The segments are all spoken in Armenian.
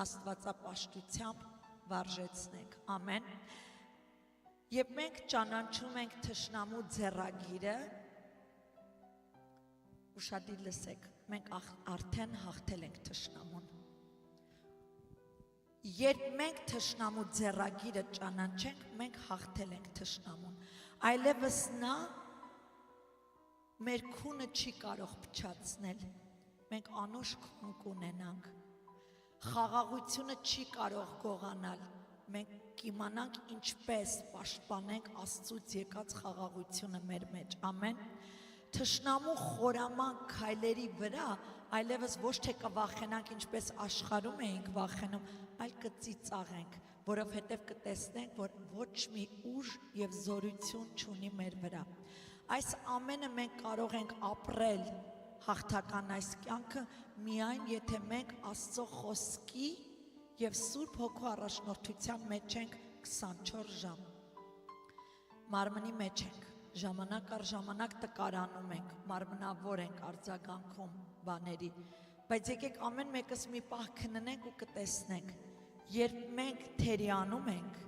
աստվածապաշտությամբ վարժեցնենք, ամեն, և մենք ճանաչում ենք թշնամու ձեռագիրը, ուշադիր լսեք, մենք արդեն հաղթել ենք թշնամուն, երբ մենք թշնամու ձեռագիրը ճանաչենք, մենք հաղթել ենք թշնամուն, այլևս նա մեր քունը չի կարող փչացնել, մենք անուշ քուն կունենանք, խաղաղությունը չի կարող գողանալ, մենք կիմանանք ինչպես պաշտպանենք Աստծուց եկած խաղաղությունը մեր մեջ, ամեն, թշնամու խորաման քայլերի վրա, այլևս ոչ թե կվախենանք ինչպես աշխարհում էինք վախենում, այլ կծիծաղենք, որովհետև կտեսնենք, որ ոչ մի ուժ և զորություն չունի մեր վրա, այս ամենը մենք կարող ենք ապրել հաղթական այս կյանքը միայն եթե մենք Աստծո խոսքի և Սուրբ Հոգու առաջնորդության մեջ ենք 24 ժամ, մարմնի մեջ ենք, ժամանակ առ ժամանակ տկարանում ենք, մարմնավոր ենք արձագանքում բաների, բայց եկեք ամեն մեկս մի պահ քննենք ու կտեսնենք, երբ մենք թերիանում ենք,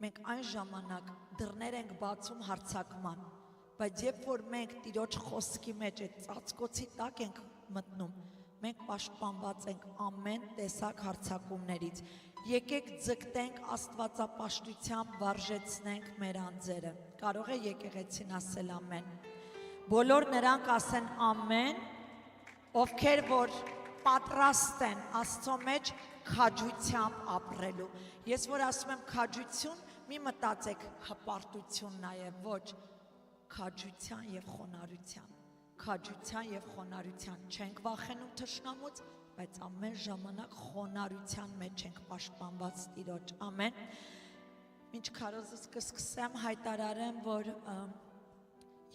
մենք այն ժամանակ դռներ ենք բացում հարձակման, բայց երբ որ մենք Տիրոջ խոսքի մեջ այդ ծածկոցի տակ ենք մտնում, մենք պաշտպանված ենք ամեն տեսակ հարձակումներից, եկեք ձգտենք աստվածապաշտությամբ վարժեցնենք մեր անձերը, կարող է եկեղեցին ասել ամեն, բոլոր նրանք ասեն ամեն, ովքեր որ պատրաստ են Աստծո մեջ քաջությամբ ապրելու, ես որ ասում եմ քաջություն, մի մտածեք հպարտություն նաև, ոչ, քաջության և խոնարհության չենք վախենում թշնամուց, բայց ամեն ժամանակ խոնարհության մեջ ենք պաշտպանված Տիրոջ, ամեն, մինչ քարոզս կսկսեմ հայտարարեմ, որ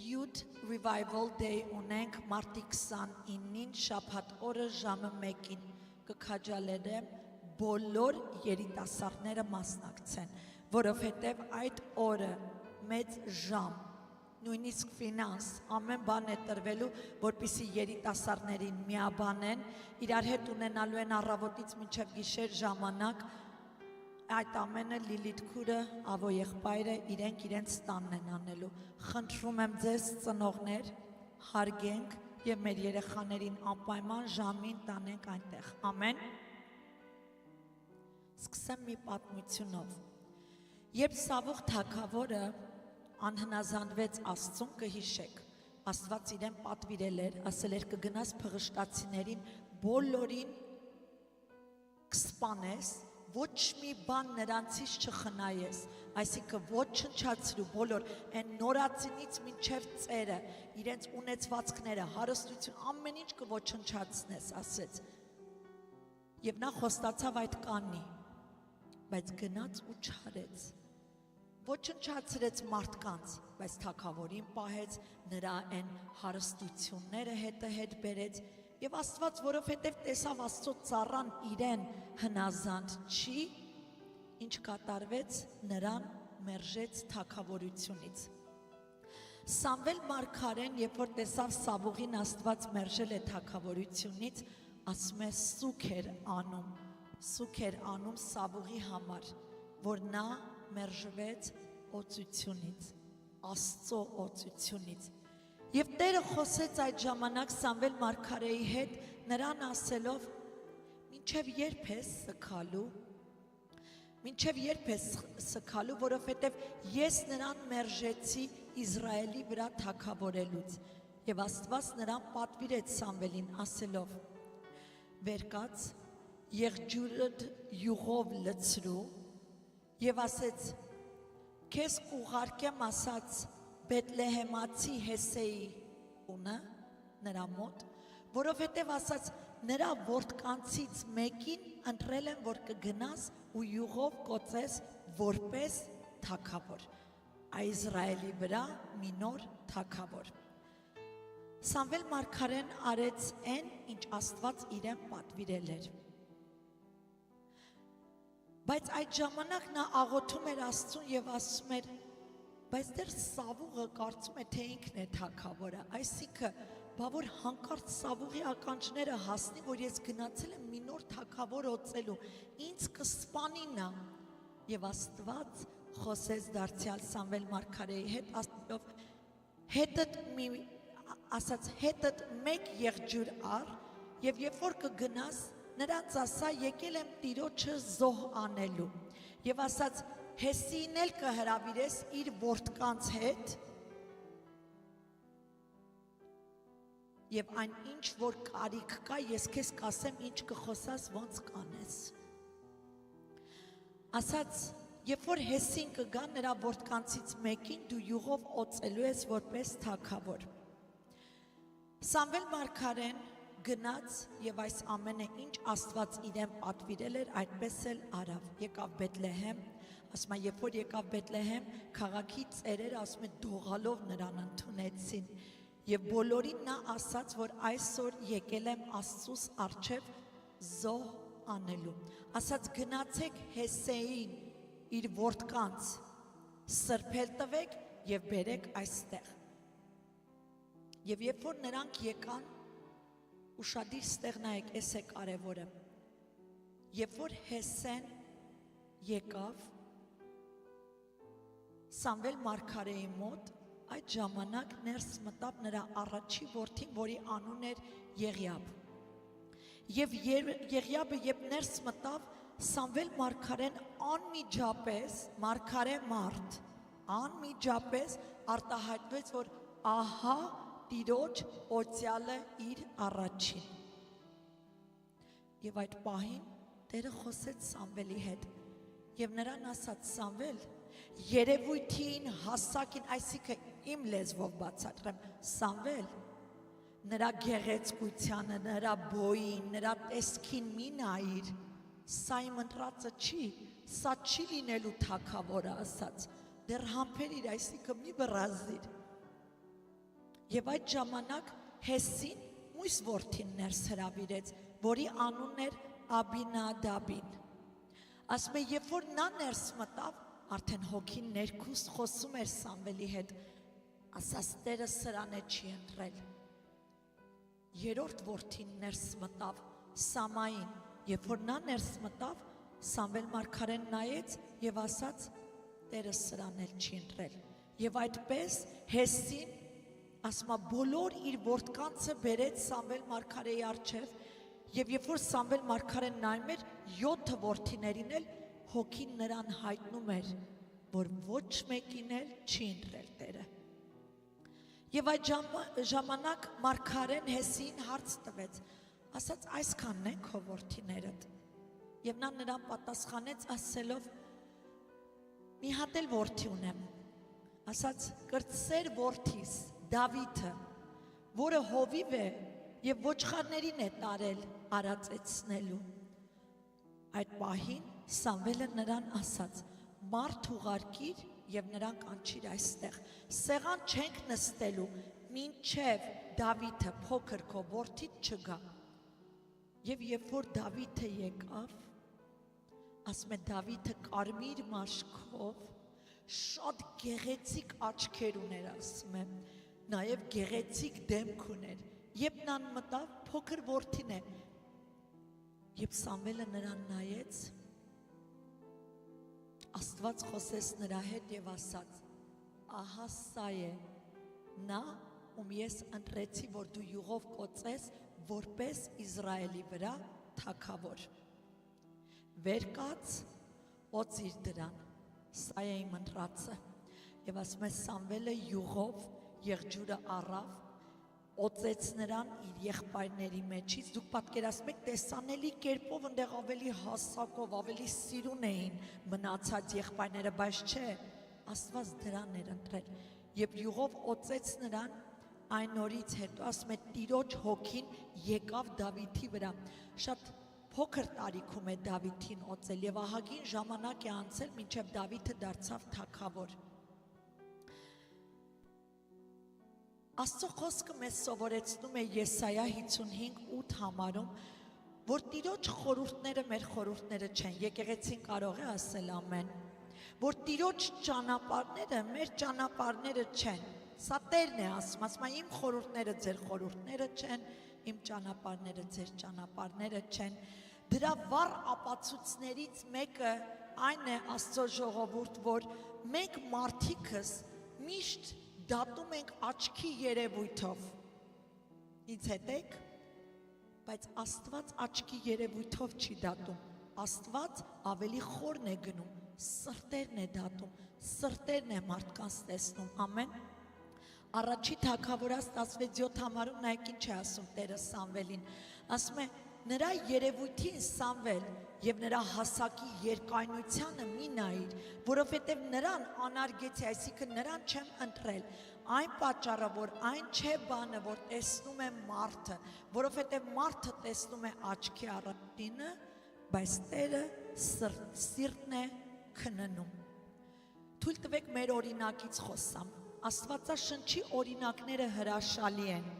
Youth Revival Day ունենք մարտի 29-ին շաբաթ օրը ժամը 1-ին կքաջալերեմ բոլոր երիտասարդները մասնակցեն, որովհետև այդ օրը մեծ ժամ, նույնիսկ ֆինանս, ամեն բան է տրվելու, որպեսզի երիտասարդներին միաբանեն, իրար հետ ունենալու են առավոտից մինչև գիշեր ժամանակ, այդ ամենը Լիլիթ քուրը, Ավո եղբայրը իրենց տանն են անելու, խնդրում եմ ձեզ ծնողներ, հարգենք և մեր երեխաներին անպայման ժամին տանենք այնտեղ, ամեն, սկսեմ մի պատմությունով, երբ Սավուղ թագավորը անհնազանդվեց Աստծուն կհիշեք, Աստված իրեն պատվիրել էր, ասել էր կգնաս փղշտացիներին բոլորին կսպանես, ոչ մի բան նրանցից չխնայես, այսինքն ոչնչացրու բոլոր, այն նորածինից մինչև ծերը, իրենց ունեցվածքները, հարստություն, ամեն ինչ կոչնչացնես, ասեց, և նա խոստացավ այդ կանի, բայց գնաց ու չարեց, ոչնչացրեց մարդկանց, բայց թագավորին պահեց, նրա այն հարստությունները հետ բերեց, և Աստված, որովհետև տեսավ Աստծո ծառան իրեն հնազանդ չի, ինչ կատարվեց, նրան մերժեց թագավորությունից։ Սամվել մարգարեն, երբ որ տեսավ Սավուղին Աստված մերժել է թագավորությունից, ասում է սուգ էր անում Սավուղի համար, որ նա մերժվեց օծությունից, Աստծո օծությունից։ Եվ Տերը խոսեց այդ ժամանակ Սամվել մարգարեի հետ, նրան ասելով, մինչև երբ ես սգալու, որովհետև ես նրան մերժեցի Իսրայելի վրա թագավորելուց, և Աստված նրան պատվիրեց Սամվելին ասելով, վեր կաց, եղջյուրդ յուղով լցրու, և ասեց, քեզ կուղարկեմ ասաց Բեթլեհեմացի Հեսեի ունը նրա մոտ, որովհետև ասաց նրա որդկանցից մեկին ընտրել եմ, որ կգնաս ու յուղով կոծես որպես թագավոր, Իսրայելի վրա մի նոր թագավոր։ Սամվել մարգարեն արեց այն, ինչ Աստված իրեն պատվիրել էր։ Բայց այդ ժամանակ նա աղոթում էր Աստծուն և ասում էր, բայց դեռ Սավուղը կարծում է, թե ինքն է թագավորը, այսինքն բա որ հանկարծ Սավուղի ականջները հասնի, որ ես գնացել եմ մի նոր թագավոր օծելու, ինձ կսպանի նա։ Եվ Աստված խոսեց դարձյալ Սամվել մարգարեի հետ, ասելով հետդ մեկ եղջյուր առ, եւ երբ որ կգնաս, նրանց ասա եկել եմ Տիրոջը զոհ անելու, եւ ասաց Հեսիին էլ կհրավիրես իր որդկանց հետ, եւ այն ինչ որ կարիք կա, ես քեզ կասեմ ինչ կխոսաս, ոնց կանես։ Ասաց, երբ որ Հեսին կգա նրա որդկանցից մեկին, դու յուղով օծելու ես որպես թագավոր։ Սամվել մարգարեն գնաց եւ այս ամենը ինչ Աստված իրեն պատվիրել էր, այդպես էլ արավ։ Եկավ Բեթլեհեմ, ասում է, երբ որ եկավ Բեթլեհեմ, քաղաքի ծերերը ասում են դողալով նրան ընդունեցին։ Եվ բոլորին նա ասաց, որ այսօր եկել եմ Աստծուս առջև զոհ անելու։ Ասաց գնացեք Հեսեին իր որդկանց սրբել տվեք եւ բերեք այստեղ։ Եվ երբ որ նրանք եկան, ուշադիր ստեղ նայեք, էս է կարևորը։ Երբ որ Հեսեն եկավ Սամվել մարգարեի մոտ, այդ ժամանակ ներս մտավ նրա առաջի որդին, որի անուն էր Եղիաբ։ Եվ Եղիաբը երբ ներս մտավ, Սամվել մարգարեն անմիջապես, մարգարե մարդ, անմիջապես արտահայտվեց, որ ահա Տիրոջ օծյալը իր առաջին։ Եվ այդ պահին Տերը խոսեց Սամվելի հետ եւ նրան ասաց Սամվել, երևույթին, հասակին, այսինքն իմ լեզվով բացատրեմ, Սամվել, նրա գեղեցկությանը, նրա բոյին, նրա տեսքին մի նայիր, սա իմ ընտրածը չի, սա չի լինելու թագավորը, ասաց, դեռ համբերիր, այսինքն մի բռազիր։ Եվ այդ ժամանակ Հեսին մույս որդին ներս հրավիրեց, որի անունն էր Աբինադաբին։ Ասում է, երբ որ նա ներս մտավ, արդեն հոգին ներքուստ խոսում էր Սամվելի հետ, ասաց Տերը սրան է չի ընտրել։ Երրորդ որդին ներս մտավ Սամային, երբ որ նա ներս մտավ, Սամվել մարգարեն նայեց եւ ասաց Տերը սրան էլ չի ընտրել։ Եվ այդպես Հեսին ասма բոլոր իր որդկանցը բերեց Սամվել մարգարեի առջև եւ երբ որ Սամվել մարգարեն նայում էր 7 որդիներին էլ հոգին նրան հայտնում էր որ ոչ մեկին էլ չի ընտրել Տերը։ Եվ այդ ժամանակ մարգարեն Հեսին հարց տվեց, ասաց այսքանն են քո որդիներդ։ Եվ նա նրան պատասխանեց ասելով մի հատ էլ որդի ունեմ։ Ասաց կրտսեր որդիս Դավիթը, որը հովիվ է եւ ոչխարներին է տարել արածեցնելու։ Այդ պահին Սամվելը նրան ասաց. «Մարդ ուղարկիր եւ նրան կանչիր այստեղ։ Սեղան չենք նստելու, մինչեւ Դավիթը փոքր քո որդիդ չգա»։ Եվ երբ որ Դավիթը եկավ, ասում է Դավիթը կարմիր մաշկով, շատ գեղեցիկ աչքեր ուներ, ասում է, նաև գեղեցիկ դեմք ուներ, երբ նա մտավ, փոքր որդին է, երբ Սամվելը նրան նայեց, Աստված խոսեց նրա հետ եւ ասաց. ահա սա է նա, ում ես ընտրեցի, որ դու յուղով կոծես որպես Իսրայելի վրա թագավոր։ Վեր կաց, օծիր դրան, սա է իմ ընտրածը։ Եվ ասում է Սամվելը յուղով եղջյուրը առավ, օծեց նրան իր եղբայրների մեջից, դուք պատկերացնում եք տեսանելի կերպով ընդեղ ավելի հասակով, ավելի սիրուն էին մնացած եղբայրները, բայց չէ, Աստված դրան էր ընտրել։ Եվ յուղով օծեց նրան, այն օրից հետո ասում է Տիրոջ հոգին եկավ Դավիթի վրա։ Շատ փոքր տարիքում է Դավիթին օծել եւ ահագին ժամանակ է անցել, մինչեւ Դավիթը դարձավ թագավոր։ Աստծո խոսքը մեզ սովորեցնում է Եսայա 55:8 համարում, որ Տիրոջ խորհուրդները մեր խորհուրդները չեն, եկեղեցին կարող է ասել ամեն, որ Տիրոջ ճանապարհները մեր ճանապարհները չեն, Սա Տերն է ասում, ասում է իմ խորհուրդները ձեր խորհուրդները չեն, իմ ճանապարհները ձեր ճանապարհները չեն։ Դրա վառ ապացույցներից մեկը այն է Աստծո ժողովուրդ, որ մենք մարդիկս միշտ դատում ենք աչքի երևույթով։ Ինձ հետ եք, բայց Աստված աչքի երևույթով չի դատում։ Աստված ավելի խորն է գնում, սրտերն է դատում, սրտերն է մարդկանց տեսնում, ամեն։ Առաջի Թագավորաց 16-յոթ համարում նայեք ինչ է ասում Տերը Սամվելին, ասում է նրա երևույթին Սամվել եւ նրա հասակի երկայնությանը մի նայիր, որովհետեւ նրան անարգեցի, այսինքն նրան չեմ ընտրել, այն պատճառը, որ այն չէ բանը, որ տեսնում է մարդը, որովհետեւ մարդը տեսնում է աչքի առաջինը, բայց Տերը սիրտն է քննում։ Թույլ տվեք մեր օրինակից խոսամ։ Աստվածաշնչի օրինակները հրաշալի են։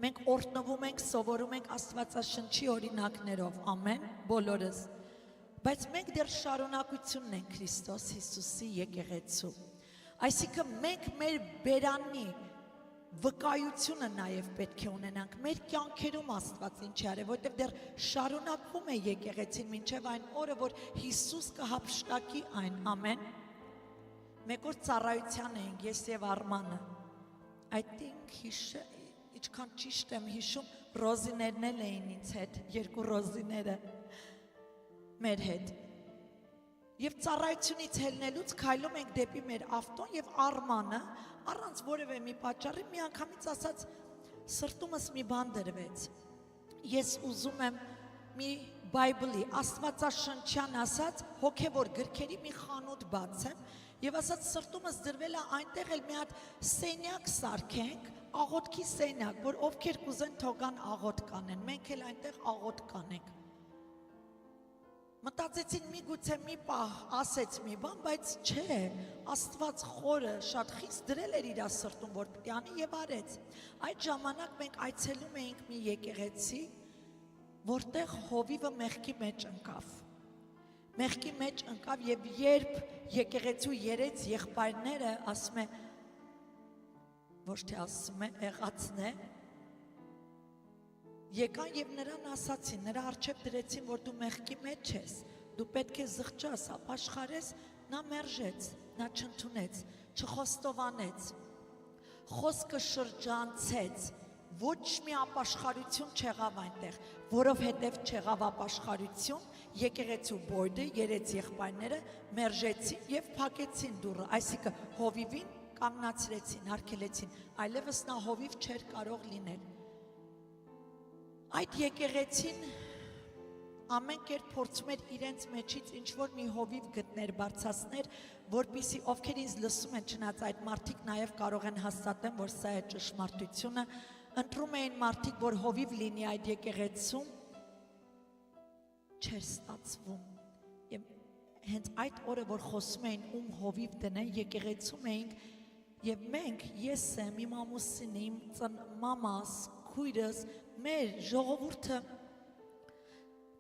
Մենք օրհնվում ենք, սովորում ենք Աստվածաշնչի օրինակներով, ամեն, բոլորս։ Բայց մենք դեռ շարունակությունն ենք Քրիստոս Հիսուսի եկեղեցու։ Այսինքն մենք մեր բերանի վկայությունը նաև պետք է ունենանք, մեր կյանքերում Աստված ինչ արել, որտեղ դեռ շարունակվում է եկեղեցին մինչև այն օրը, որ Հիսուս կհափշտակի այն, ամեն։ Մեկ օր ծառայության էինք, ես եւ Արմանը, I think ինչքան ճիշտ եմ հիշում, Ռոզիներն էլ էին ինձ հետ, երկու Ռոզիները մեր հետ։ Եվ ծառայությունից ելնելուց քայլում ենք դեպի մեր ավտոն եւ Արմանը առանց որևէ մի պատճառի միանգամից ասաց սրտումս մի բան դրվեց։ Ես ուզում եմ մի Բայբլի, Աստվածաշնչյան ասած հոգևոր գրքերի մի խանութ բացեմ եւ ասաց սրտումս դրվել է այնտեղ էլ մի հատ սենյակ սարքենք, աղոթքի սենյակ, որ ովքեր կուզեն թողան աղոթք կանեն, մենք էլ այնտեղ աղոթք կանենք։ Մտածեցին միգուցե մի պահ ասեց մի բան, բայց չէ, Աստված խորը շատ խիստ դրել էր իր սրտում, որ պիտի անի եւ արեց։ Այդ ժամանակ մենք այցելում էինք մի եկեղեցի, որտեղ հովիվը մեղքի մեջ ընկավ։ Մեղքի մեջ ընկավ եւ երբ եկեղեցու երեց եղբայրները ասում է, ոչ թե ասում է, եղածն է, եկան եւ նրան ասացին, նրա առջև դրեցին, որ դու մեղքի մեջ ես, դու պետք է զղջաս, ապաշխարես, նա մերժեց, նա չընդունեց, չխոստովանեց, խոսքը շրջանցեց, ոչ մի ապաշխարություն չեղավ այնտեղ, որովհետև չեղավ ապաշխարություն, եկեղեցու բոյդը, երեց եղբայրները մերժեցին եւ փակեցին դուռը, այսինքն հովիվին կանգնացրեցին, արգելեցին, այլևս նա հովիվ չէր կարող լինել։ Այդ եկեղեցին ամեն կերպ փորձում էր իրենց մեջից ինչ-որ մի հովիվ գտներ, բարձրացներ, որպեսզի ովքեր ինձ լսում են, չնայած այդ մարդիկ նաև կարող են հաստատեն, որ սա է ճշմարտությունը, ընտրում էին մարդիկ, որ հովիվ լինի այդ եկեղեցում, չէր ստացվում։ Եվ հենց այդ օրը, որ խոսում էին ում հովիվ դնեն, եկեղեցում էինք, եւ մենք, ես եմ, իմ ամուսինը, իմ մամաս, քույրս, մեր ժողովուրդը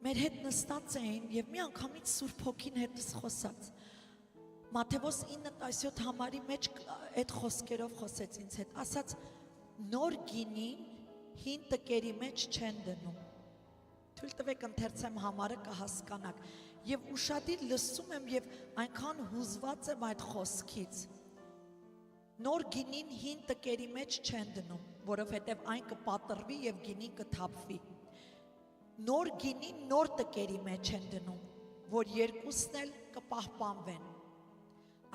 մեր հետ նստած էին եւ մի անգամից Սուրբ Հոգին հետս խոսաց։ Մատթեոս 9:17 համարի մեջ այդ խոսքերով խոսեց ինձ հետ, ասաց նոր գինին հին տկերի մեջ չեն դնում։ Թույլ տվեք ընթերցեմ համարը կհասկանաք։ Եվ ուշադիր լսում եմ եւ այնքան հուզված եմ այդ խոսքից։ Նոր գինին հին տկերի մեջ չեն դնում, որովհետև այն կպատրվի եւ գինին կթափվի։ Նոր գինին նոր տկերի մեջ են դնում, որ երկուսն էլ կպահպանվեն։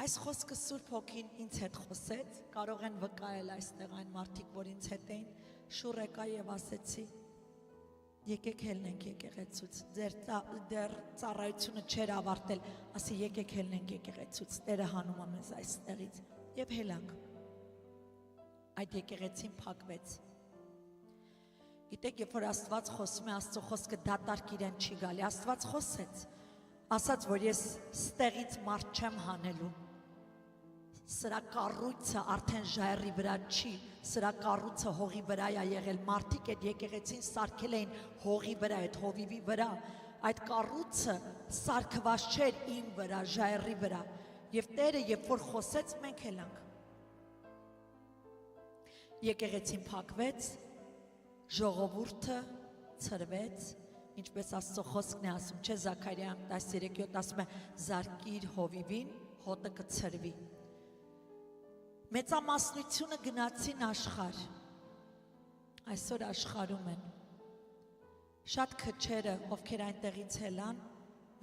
Այս խոսքը Սուրբ Հոգին ինձ հետ խոսեց, կարող են վկայել այստեղ այն մարդիկ, որ ինձ հետ էին, շուռ եկա եւ ասեցի. եկեք ելնենք եկեղեցուց, դեռ ծառայությունը չէր ավարտել, ասի եկեք ելնենք եկեղեցուց, Տերը հանում է մեզ այստեղից եւ հելանք։ Այդ եկեղեցին փակվեց։ Գիտեք, երբ որ Աստված խոսում է, Աստծո խոսքը դատարկ իրեն չի գալի, Աստված խոսեց, ասաց, որ ես ստեղից մարդ չեմ հանելու։ Սրա կառույցը արդեն ժայռի վրա չի, սրա կառույցը հողի վրա է եղել, մարդիկ այդ եկեղեցին սարքել էին հողի վրա, այդ հովիվի վրա, այդ կառույցը սարքված չէր իմ վրա, ժայռի վրա, եւ Տերը երբ որ խոսեց, մենք ելանք։ եկեղեցին փակվեց, ժողովուրդը ցրվեց, ինչպես Աստծո խոսքն է ասում, չէ, Զաքարիա 13:7 ասում է, զարկիր հովիվին, հոտը կցրվի։ Մեծամասնությունը գնացին աշխարհ, այսօր աշխարհում են։ Շատ քչերը, ովքեր այնտեղից ելան,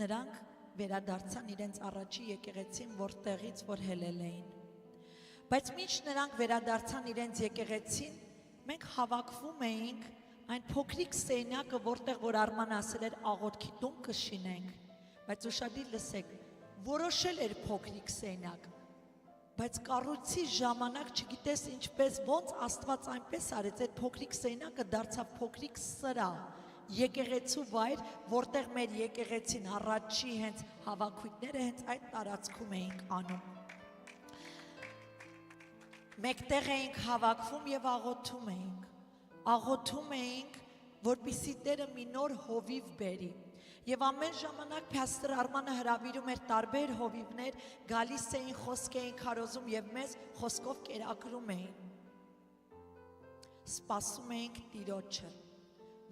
նրանք վերադարձան իրենց առաջի եկեղեցին, որտեղից որ հելել էին։ Բայց մինչ նրանք վերադարձան իրենց եկեղեցին, մենք հավաքվում էինք այն փոքրիկ սենյակը, որտեղ որ Արմանը ասել էր աղոթքի տուն կշինենք, բայց ուշադիր լսեք, որոշել էր փոքրիկ սենյակ, բայց կառույցի ժամանակ չգիտես ինչպես, ոնց Աստված այնպես արեց, այդ փոքրիկ սենյակը դարձավ փոքրիկ սրահ, եկեղեցու վայր, որտեղ մեր եկեղեցին առաջի հենց հավաքույթները հենց այդ տարածքում էինք անում։ Մեկտեղ էինք հավաքվում եւ աղոթում էինք, որպեսզի Տերը մի նոր հովիվ բերի։ Եվ ամեն ժամանակ Փաստոր Արմանը հրավիրում էր տարբեր հովիվներ, գալիս էին, խոսք էին քարոզում եւ մեզ խոսքով կերակրում էին։ Սպասում էինք Տիրոջը,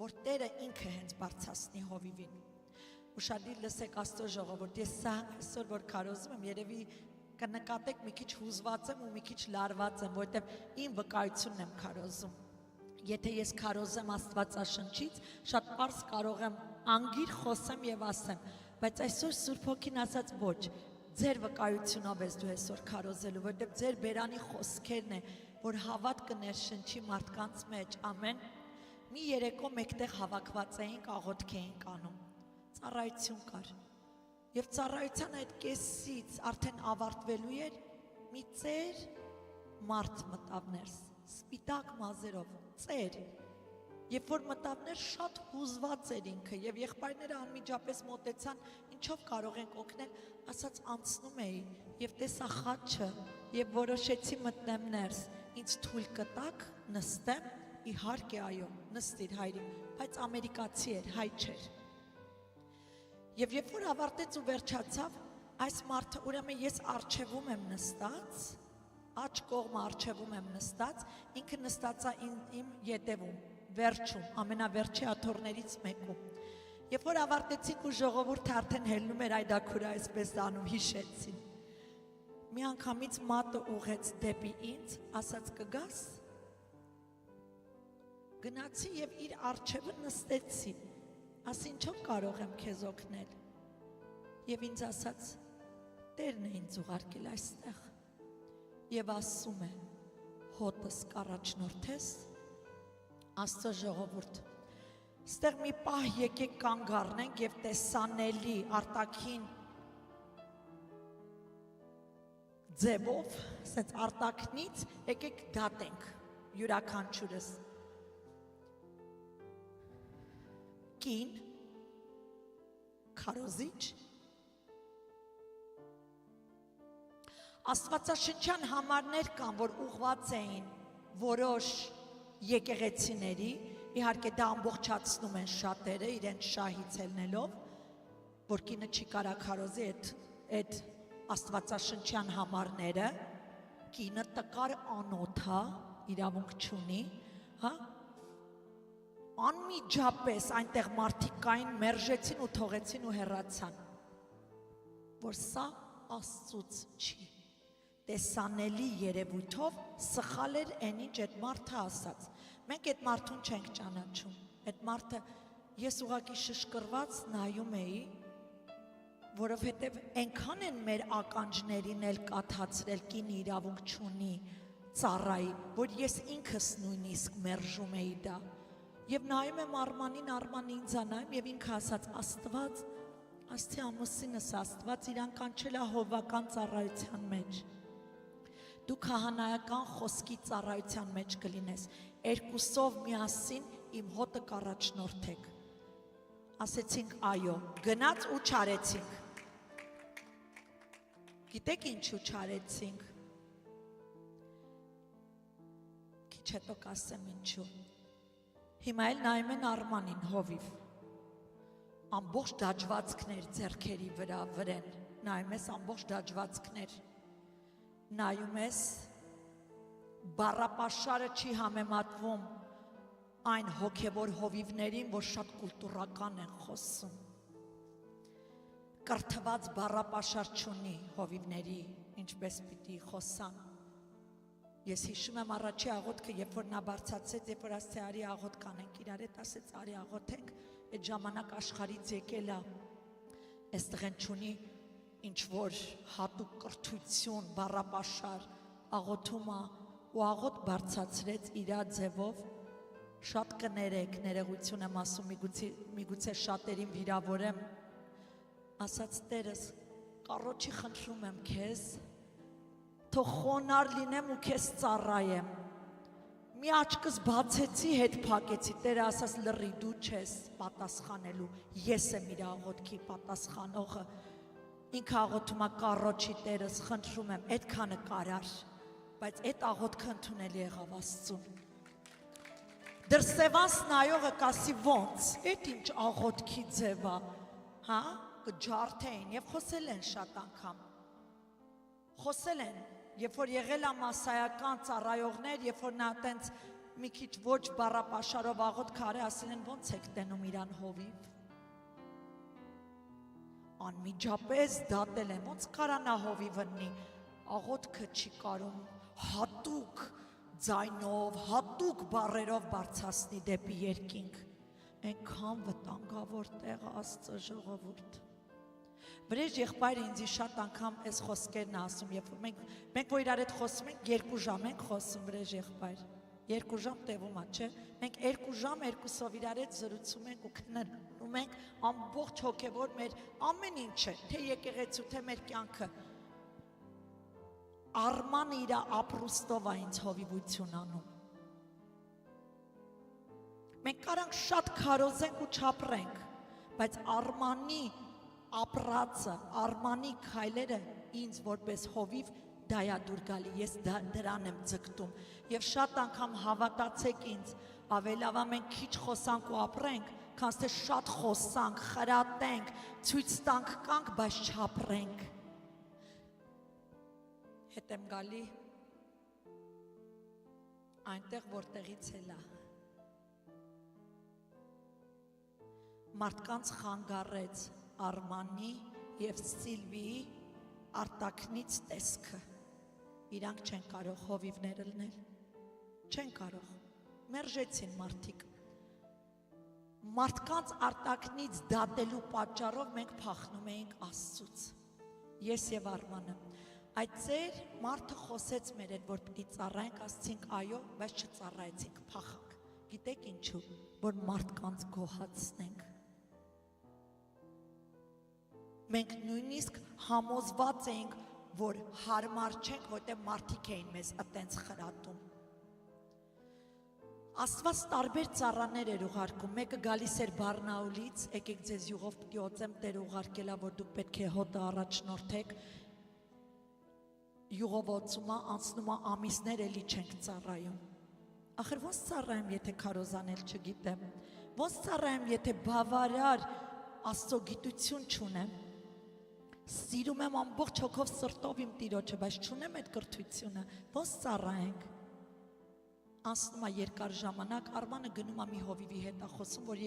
որ Տերը ինքը հենց բարձրացնի հովիվին։ Ուշադիր լսեք Աստծո ժողովուրդ, ես սա այսօր որ քարոզում եմ, երևի կնկատեք մի քիչ հուզված եմ ու մի քիչ լարված եմ, որովհետեւ իմ վկայությունն եմ քարոզում։ Եթե ես քարոզեմ Աստվածաշնչից, շատ պարզ կարող եմ անգիր խոսեմ եւ ասեմ, բայց այսօր Սուրբ Հոգին ասաց ոչ, ձեր վկայությունով ես դու այսօր քարոզելու, որովհետեւ ձեր բերանի խոսքերն է, որ հավատ կներշնչի մարդկանց մեջ, ամեն։ Մի երեկո մեկտեղ հավաքված էինք, աղոթք էինք անում, ծառայություն կար, եւ ծառայության այդ կեսից արդեն ավարտվելու էր, մի ծեր մարդ մտավ ներս, սպիտակ մազերով, ծեր, երբ որ մտավներ շատ հուզված էր ինքը եւ եղբայրները անմիջապես մոտեցան, ինչով կարող ենք օգնել, ասաց անցնում էի եւ տեսա խաչը եւ որոշեցի մտնեմ ներս, ինձ թույլ կտակ նստեմ, իհարկե այո, նստիր հայրիկ, բայց ամերիկացի էր, հայ չէր։ Եվ երբ որ ավարտեց ու վերջացավ, այս մարդը, ուրեմն ես արչեվում եմ նստած, աջ կողմը արչեվում եմ նստած, ինքը նստած է իմ ետևում, վերջում, ամենավերջի աթոռներից մեկում։ Երբ որ ավարտեցինք ու ժողովուրդը արդեն հելնում էր այդաքուրը այսպես անում, հիշեցին։ Մի անգամից մատը ուղեց դեպի ինձ, ասաց կգաս։ Գնացի եւ իր առջևը նստեցի, ասի ինչով կարող եմ քեզ օգնել։ Եվ ինձ ասաց, Տերն է ինձ ուղարկել այստեղ։ Եվ ասում է, հոտս կառաջնորդես, Աստծո ժողովուրդ, ստեղ մի պահ եկեք կանգ առնենք եւ տեսանելի արտաքին ձևով, ասենց արտաքնից եկեք դատենք յուրաքանչյուրս։ Կին, քարոզիչ, Աստվածաշնչյան համարներ կան, որ ուղղված էին որոշ եկեղեցիների, իհարկե դա ամբողջացնում են շատերը իրենց շահից ելնելով, որ կինը չի կարա քարոզի այդ աստվածաշնչյան համարները, կինը տկար անոթա, իրավունք չունի, հա? Անմիջապես այնտեղ մարդիկ կային, մերժեցին ու թողեցին ու հեռացան, որ սա Աստծուց չի, տեսանելի երևույթով սխալ էր այն ինչ այդ մարդը ասաց, մենք այդ մարդուն չենք ճանաչում, այդ մարդը ես ուղղակի շշկրված նայում էի, որովհետև այնքան են մեր ականջներին էլ կաթացրել կինը իրավունք չունի ծառայի, որ ես ինքս նույնիսկ մերժում էի դա, եւ նայում եմ Արմանին, Արմանը ինձ նայում եւ ինքը ասաց Աստված, Աստծի ամուսինս Աստված իրան կանչել է հովվական ծառայության մեջ, դու քահանայական խոսքի ծառայության մեջ կլինես, երկուսով միասին իմ հոտը կառաջնորդեք, ասեցինք այո, գնաց ու չարեցինք, գիտեք ինչու չարեցինք, քիչ հետո կասեմ ինչու, հիմա էլ նայում են Արմանին հովիվ, ամբողջ դաջվածքներ ձեռքերի վրա վրեն, նայում ես ամբողջ դաջվածքներ, նայում ես բառապաշարը չի համեմատվում այն հոգևոր հովիվներին, որ շատ կուլտուրական են խոսում։ Կրթված բառապաշար չունի հովիվների, ինչպես պիտի խոսան։ Ես հիշում եմ առաջի աղոթքը, երբ որ նա բարձացեց, երբ որ ասեց արի աղոթք անենք իրար հետ, ասեց արի աղոթենք, այդ ժամանակ աշխարհից եկել է, այստեղ են չունի ինչ որ հատուկ կրթություն, բառապաշար, աղոթում է ու աղոթ բարձացրեց իր ձևով, շատ կներեք, ներողություն եմ ասում, միգուցե շատերին վիրավորեմ, ասաց Տերս, Կառոջի խնդրում եմ քեզ, թող խոնար լինեմ ու քեզ ծառայեմ։ Մի աչքս բացեցի, հետ փակեցի, Տերը ասաց լռի, դու չես պատասխանելու, ես եմ իր աղոթքի պատասխանողը։ Ինքը աղոթում է Կառոջի Տերս, խնդրում եմ, այդքանը կարար, բայց այդ աղոթքը ընդունելի եղավ Աստծուն։ Դրսևանց նայողը կասի ոնց, այդ ինչ աղոթքի ձև է, հա, կջարդեին եւ խոսել են շատ անգամ։ Խոսել են, երբ որ եղել է մասսայական ծառայողներ, երբ որ նա այտենց մի քիչ ոչ բառապաշարով աղոթք արի, ասել են ոնց եք տենում իրան հովիվ։ Անմիջապես դատել են, ոնց կարա նա հովիվ ըննի, աղոթքը չի կարում հատուկ ձայնով, հատուկ բառերով բարձրացնի դեպի երկինք, այնքան վտանգավոր տեղ Աստծո ժողովուրդ։ Վրեժ եղբայրը ինձ շատ անգամ այս խոսքերն ասում, երբ որ մենք որ իրար հետ խոսում ենք, 2 ժամ ենք խոսում վրեժ եղբայր, 2 ժամ տևում է, չէ, մենք 2 ժամ 2-ով իրար հետ զրուցում ենք ու քննում ենք ամբողջ հոգևոր մեր ամեն ինչը, թե եկեղեցու, թե մեր կյանքը։ Արմանը իր ապրուստով է ինձ հովիվություն անում։ Մենք կարանք շատ քարոզենք ու չապրենք, բայց Արմանի ապրածը, Արմանի քայլերը ինձ որպես հովիվ դայադուր գալի, ես դրան եմ ձգտում եւ շատ անգամ հավատացեք ինձ, ավելավա մենք քիչ խոսանք ու ապրենք, քան թե շատ խոսանք, խրատենք, ցույց տանք կանք, բայց չապրենք։ Հետ եմ գալի այնտեղ, որտեղից էլ է։ Մարդկանց խանգարեց Արմանի և Սիլվիի արտաքնից տեսքը, իրանք չեն կարող հովիվները լնել, չեն կարող, մերժեցին մարդիկ, մարդկանց արտաքնից դատելու պատճառով մենք փախնում էինք Աստծուց, ես և Արմանը, այդ ծեր մարդը խոսեց մեր հետ, որ պիտի ծառայենք, ասցինք այո, բայց չծառայեցինք, փախանք, գիտեք ինչու, որ մարդկանց գոհացնենք, մենք նույնիսկ համոզված էինք, որ հարմար չենք, որտեղ մարդիկ էին մեզ այտենց խրատում։ Աստված տարբեր ծառաներ էր ուղարկում, մեկը գալիս էր Բարնաուլից, եկեք ձեզ յուղով պիտի օծեմ, Տերը ուղարկելա, որ դուք պետք է հոտը առաջնորդեք, յուղով օծում է, անցնում է ամիսներ էլի չենք ծառայում։ Ախր ոնց ծառայեմ, եթե քարոզանել չգիտեմ, ոնց ծառայեմ, եթե բավարար Աստծո գիտություն չունեմ, սիրում եմ ամբողջ հոգով սրտով իմ Տիրոջը, բայց չունեմ այդ կրթությունը, ոնց ծառայենք։ Անցնում է երկար ժամանակ, Արմանը գնում է մի հովիվի հետ խոսում, որ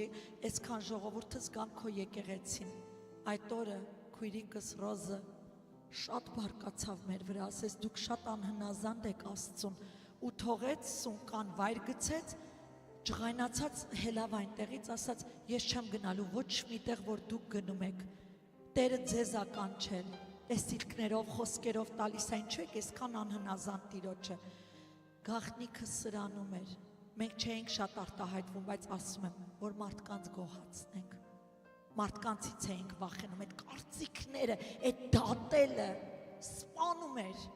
այսքան ժողովուրդս գան քո եկեղեցին։ Այդ օրը քույրիկս Ռոզը շատ բարկացավ մեր վրա, ասեց դուք շատ անհնազանդ եք Աստծուն ու թողեց սունկան վայր գցեց, ջղայնացած հելավ այնտեղից, ասաց ես չեմ գնալու ոչ միտեղ, որ դուք գնում եք, Տերը ձեզ ա կանչել, տեսիլքներով, խոսքերով տալիս այն չեք, այսքան անհնազանդ Տիրոջը, գաղտնիքը սրանում էր, մենք չէինք շատ արտահայտվում, բայց ասում եմ, որ մարդկանց գոհացնենք, մարդկանցից էինք վախենում, այդ կարծիքները, այդ դատելը սպանում էր։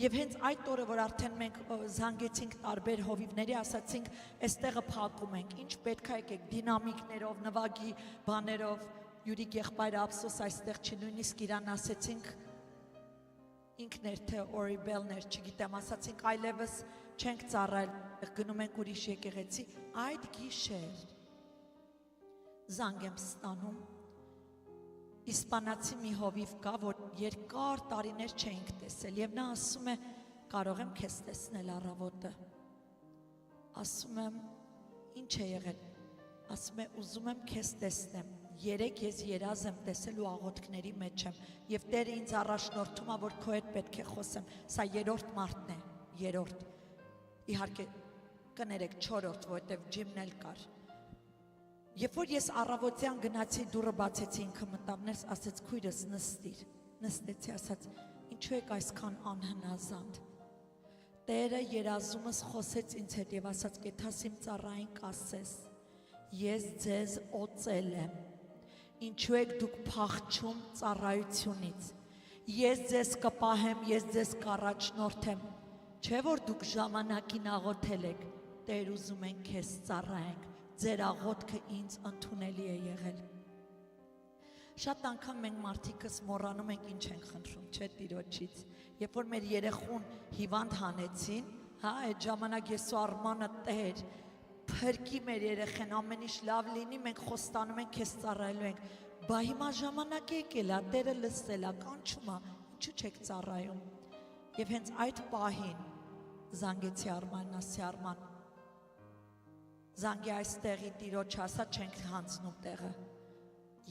Եվ հենց այդ օրը, որ արդեն մենք զանգեցինք տարբեր հովիվների, ասացինք, այստեղը փակում ենք, ինչ պետք է եկեք դինամիկներով, նվագի բաներով, Յուրիկ եղբայրը ափսոս այստեղ չի, նույնիսկ իրան ասեցինք, ինքն էր թե օրիբելներ, չգիտեմ, ասացինք այլևս չենք ծառայել, գնում ենք ուրիշ եկեղեցի, այդ գիշեր զանգ եմ ստանում, իսպանացի մի հովիվ կա, որ երկար տարիներ չէինք տեսել, և նա ասում է, կարող եմ քեզ տեսնել առավոտը։ Ասում եմ, ինչ է եղել։ Ասում է, ուզում եմ քեզ տեսնեմ։ Երեք ես երազ եմ տեսել ու աղոթքների մեջ եմ։ Եվ Տերը ինձ առաջնորդում է, որ քո հետ պետք է խոսեմ։ Սա երրորդ մարտն է, երրորդ։ Իհարկե, կներեք 4-րդ, որովհետև ջիմն էլ կար։ Երբ որ ես առավոտյան գնացի, դուռը բացեցի, ինքը մտավ ներս, ասեց քույրս նստիր։ Նստեցի, ասաց, ինչու եք այսքան անհնազանդ։ Տերը երազումս խոսեց ինձ հետ եւ ասաց, գեթաս իմ ծառային կասես, ես ձեզ օծել եմ, ինչու եք դուք փախչում ծառայությունից, ես ձեզ կպահեմ, ես ձեզ կառաջնորդեմ, չէ որ դուք ժամանակին աղոթել եք, Տեր ուզում են քեզ ծառայենք, ձեր աղոթքը ինձ ընդունելի է եղել։ Շատ անգամ մենք մարդիկս մոռանում ենք ինչ ենք խնդրում, չէ Տիրոջից։ Երբ որ մեր երեխուն հիվանդ հանեցին, հա, այդ ժամանակ ես ու Արմանը Տեր, փրկի մեր երեխեն, ամեն ինչ լավ լինի, մենք խոստանում ենք քեզ ծառայելու ենք։ Բա հիմա ժամանակը եկել է, Տերը լսել է, կանչում է, ինչու չեք ծառայում։ Եվ հենց այդ պահին զանգեցի Արմանին, ասի Արման, զանգի այստեղի Տիրոջ ասա, չենք հանձնում տեղը։